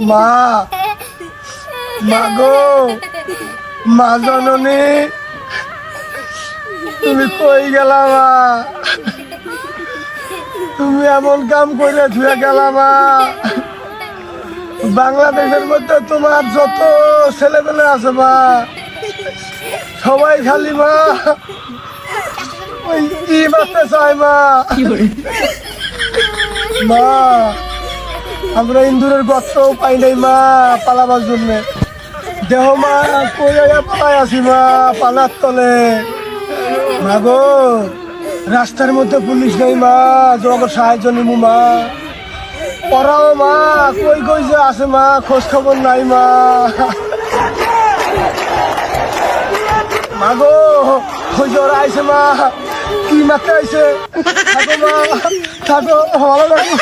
মা, মা গো, মা জননী, তুমি কই গেলা মা? তুমি এমন কাম করে ধুয়ে গেলা মা। বাংলাদেশের মধ্যে তোমার যত ছেলেমেলে আছে মা, সবাই খালি মা ওই ই বাঁচতে চায় মা। মা, আমরা ইন্দুরের গর্তও পাই নাই মা পালাবার জন্য। দেহ মা কই পালাই আছি মা পালার তলে। মা গো, রাস্তার মধ্যে পুলিশ নেই মা, তোমাকে সাহায্য নিবো মা। ওরাও মা কই কই যে আছে মা, খোঁজ খবর নাই মা। মা গো, ওই যে ওরা আইছে মা, কি মারতে আইছে। থাকো মা, থাকো, ভালো লাগো।